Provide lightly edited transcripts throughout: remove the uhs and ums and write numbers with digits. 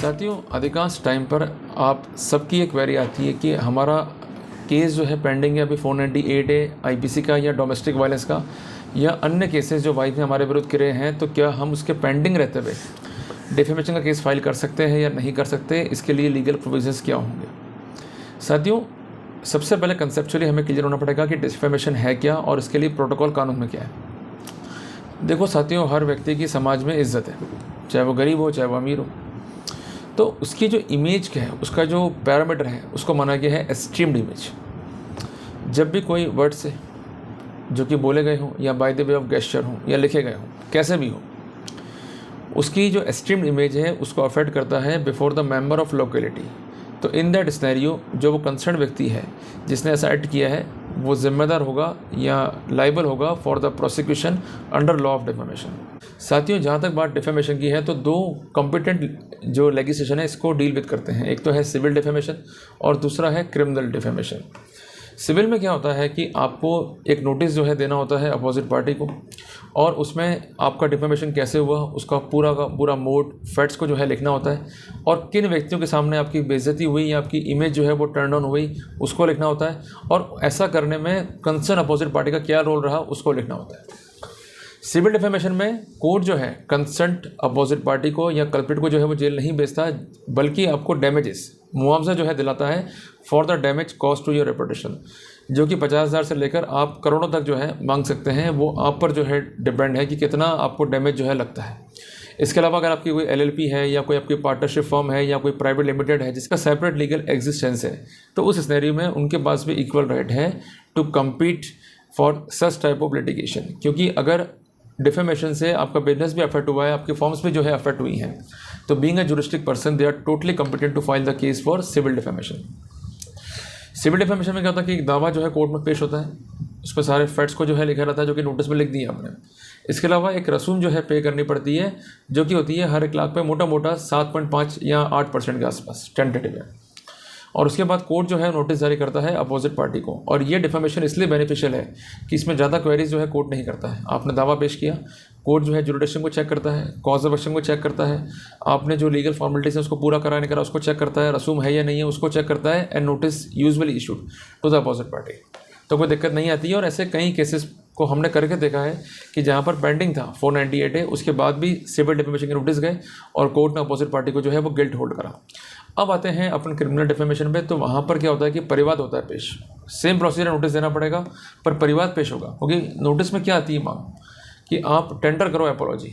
साथियों, अधिकांश टाइम पर आप सबकी एक क्वेरी आती है कि हमारा केस जो है पेंडिंग है अभी 498 है आईपीसी का या डोमेस्टिक वायलेंस का या अन्य केसेस जो वाइफ ने हमारे विरुद्ध करे हैं, तो क्या हम उसके पेंडिंग रहते हुए डिफेमेशन का केस फाइल कर सकते हैं या नहीं कर सकते, इसके लिए लीगल प्रोविजंस क्या होंगे। साथियों, सबसे पहले कंसेप्चुअली हमें क्लियर होना पड़ेगा कि डिफेमेशन है क्या और इसके लिए प्रोटोकॉल कानून में क्या है। देखो साथियों, हर व्यक्ति की समाज में इज्जत है, चाहे वो गरीब हो चाहे वो अमीर हो। तो उसकी जो इमेज क्या है, उसका जो पैरामीटर है, उसको माना गया है एस्टीम्ड इमेज। जब भी कोई वर्ड से जो कि बोले गए हों या by the way of gesture हों या लिखे गए हों, कैसे भी हो, उसकी जो एस्टीम्ड इमेज है उसको अफेक्ट करता है before the member of locality. तो इन दैट सिनेरियो जो वो कंसर्न व्यक्ति है जिसने ऐसा एक्ट किया है, वो जिम्मेदार होगा या लाइबल होगा for the prosecution under law of defamation. साथियों, जहाँ तक बात डिफेमेशन की है तो दो कॉम्पिटेंट जो लेजिस्लेशन है इसको डील विद करते हैं। एक तो है सिविल डिफेमेशन और दूसरा है क्रिमिनल डिफेमेशन। सिविल में क्या होता है कि आपको एक नोटिस जो है देना होता है अपोजिट पार्टी को, और उसमें आपका डिफेमेशन कैसे हुआ उसका पूरा का पूरा मोड फैक्ट्स को जो है लिखना होता है, और किन व्यक्तियों के सामने आपकी बेइज्जती हुई या आपकी इमेज जो है वो टर्न डाउन हुई उसको लिखना होता है, और ऐसा करने में कंसर्न अपोजिट पार्टी का क्या रोल रहा उसको लिखना होता है। सिविल डिफेमेशन में कोर्ट जो है कंसर्न्ड अपोजिट पार्टी को या कल्प्रिट को जो है वो जेल नहीं भेजता, बल्कि आपको डैमेजेस मुआवजा जो है दिलाता है for the damage cost to your reputation, जो कि 50,000 से लेकर आप करोड़ों तक जो है मांग सकते हैं। वो आप पर जो है डिपेंड है कि कितना आपको डैमेज जो है लगता है। इसके अलावा अगर आपकी कोई एलएलपी है या कोई आपकी पार्टनरशिप फर्म है या कोई प्राइवेट लिमिटेड है जिसका सेपरेट लीगल एग्जिस्टेंस है, तो उस सिनेरियो में उनके पास भी इक्वल राइट है to compete for such type of litigation. क्योंकि अगर डिफेमेशन से आपका बिजनेस भी अफेक्ट हुआ है, आपकी फॉर्म्स भी जो है अफेक्ट हुई हैं, तो being a juristic person they are totally competent to file the case for civil defamation. Civil defamation में क्या होता है कि एक दावा जो है कोर्ट में पेश होता है, उस पर सारे फैक्ट्स को जो है लिखा रहता है जो कि नोटिस में लिख दिया आपने। इसके अलावा एक रसूम जो है पे करनी पड़ती है, जो कि होती है हर 1 लाख पे मोटा मोटा 7.5 या 8% के आसपास टेंटेटिव है। और उसके बाद कोर्ट जो है नोटिस जारी करता है अपोजिट पार्टी को। और ये डिफेमेशन इसलिए बेनिफिशियल है कि इसमें ज़्यादा क्वेरीज जो है कोर्ट नहीं करता है। आपने दावा पेश किया, कोर्ट जो है जुरिडिक्शन को चेक करता है, कॉज ऑफ एक्शन को चेक करता है, आपने जो लीगल फॉर्मेलिटीज है उसको पूरा करा नहीं करा उसको चेक करता है, रसूम है या नहीं है उसको चेक करता है, and notice usually issued to the opposite party. तो कोई दिक्कत नहीं आती है। और ऐसे कई केसेस को हमने करके देखा है कि जहाँ पर पेंडिंग था 498 है, उसके बाद भी सिविल डिफेमेशन के नोटिस गए और कोर्ट ने अपोजिट पार्टी को जो है वो गिल्ट होल्ड करा। अब आते हैं अपन क्रिमिनल डिफेमेशन पे। तो वहाँ पर क्या होता है कि परिवाद होता है पेश, सेम प्रोसीजर नोटिस देना पड़ेगा पर परिवाद पेश होगा। क्योंकि नोटिस में क्या आती है मांग कि आप टेंडर करो अपोलॉजी,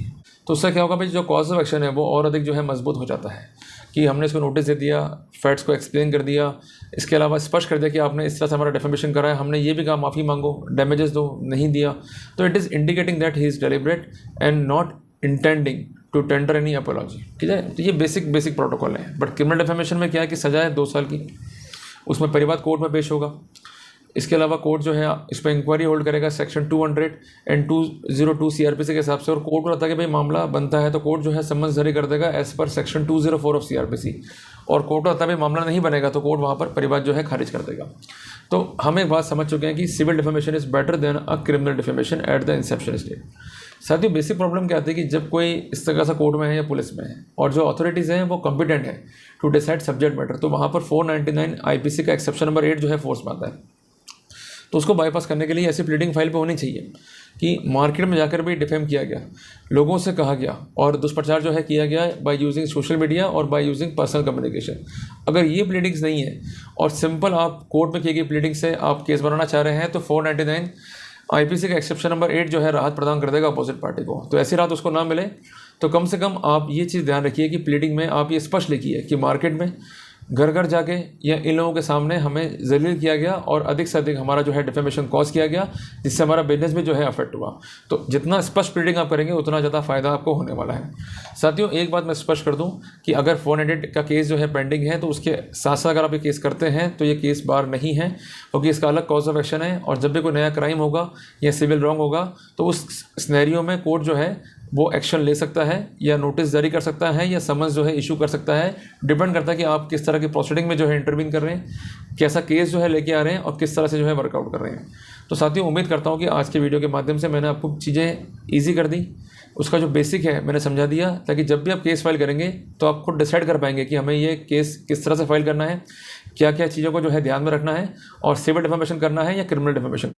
तो उससे क्या होगा भाई, जो कॉज ऑफ एक्शन है वो और अधिक जो है मजबूत हो जाता है कि हमने इसको नोटिस दे दिया, फैक्ट्स को एक्सप्लेन कर दिया, इसके अलावा स्पष्ट कर दिया कि आपने इस तरह से हमारा डिफेमेशन करा है, हमने ये भी कहा माफ़ी मांगो, डैमेजेस दो, नहीं दिया, तो it is indicating that he is deliberate and not intending to tender any apology. ठीक है, तो ये बेसिक प्रोटोकॉल है। बट क्रिमिनल डिफेमेशन में क्या है कि सजा है 2 साल की, उसमें परिवाद कोर्ट में पेश होगा। इसके अलावा कोर्ट जो है इस पर इंक्वायरी होल्ड करेगा सेक्शन 200 एंड 202 सीआरपीसी के हिसाब से, और कोर्ट को लगता है कि भाई मामला बनता है तो कोर्ट जो है समन्स जारी कर देगा as per section 204 of CrPC, और कोर्ट को लगता है भाई मामला नहीं बनेगा तो कोर्ट वहाँ पर परिवाद जो है खारिज कर देगा। तो हम एक बात समझ चुके हैं कि civil defamation is better than a criminal defamation at the inception stage. साथियों, बेसिक प्रॉब्लम क्या आती है कि जब कोई इस तरह सा कोर्ट में है या पुलिस में है और जो अथॉरिटीज़ हैं वो कॉम्पिटेंट है टू डिसाइड सब्जेक्ट मैटर, तो वहाँ पर 499 आईपीसी का एक्सेप्शन नंबर 8 जो है फोर्स में आता है। तो उसको बाईपास करने के लिए ऐसी प्लीडिंग फाइल पे होनी चाहिए कि मार्केट में जाकर भी डिफेम किया गया, लोगों से कहा गया और दुष्प्रचार जो है किया गया बाय यूजिंग सोशल मीडिया और बाय यूजिंग पर्सनल कम्युनिकेशन। अगर ये प्लीडिंग्स नहीं है और सिंपल आप कोर्ट में की गई प्लीडिंग से आप केस बनाना चाह रहे हैं, तो 499 आईपीसी का एक्सेप्शन नंबर 8 जो है राहत प्रदान कर देगा अपोजिट पार्टी को। तो ऐसी राहत उसको ना मिले तो कम से कम आप ये चीज़ ध्यान रखिए कि प्लीडिंग में आप ये स्पष्ट लिखिए कि मार्केट में घर घर जाके या इन लोगों के सामने हमें जलील किया गया और अधिक से अधिक हमारा जो है डिफेमेशन कॉज किया गया, जिससे हमारा बिजनेस भी जो है अफेक्ट हुआ। तो जितना स्पष्ट प्लीडिंग आप करेंगे उतना ज़्यादा फ़ायदा आपको होने वाला है। साथियों, एक बात मैं स्पष्ट कर दूं कि अगर 498 का केस जो है पेंडिंग है तो उसके साथ साथ अगर आप ये केस करते हैं तो ये केस बार नहीं है, क्योंकि इसका अलग कॉज ऑफ एक्शन है। और जब भी कोई नया क्राइम होगा या सिविल रॉन्ग होगा तो उस सिनेरियो में कोर्ट जो है वो एक्शन ले सकता है या नोटिस जारी कर सकता है या समन्स जो है इशू कर सकता है। डिपेंड करता है कि आप किस तरह की प्रोसीडिंग में जो है इंटरवीन कर रहे हैं, कैसा केस जो है लेके आ रहे हैं और किस तरह से जो है वर्कआउट कर रहे हैं। तो साथियों, उम्मीद करता हूँ कि आज के वीडियो के माध्यम से मैंने आपको चीज़ें ईजी कर दी उसका जो बेसिक है मैंने समझा दिया, ताकि जब भी आप केस फाइल करेंगे तो आप खुद डिसाइड कर पाएंगे कि हमें ये केस किस तरह से फाइल करना है, क्या क्या चीज़ों को जो है ध्यान में रखना है, और सिविल डिफेमेशन करना है या क्रिमिनल डिफेमेशन।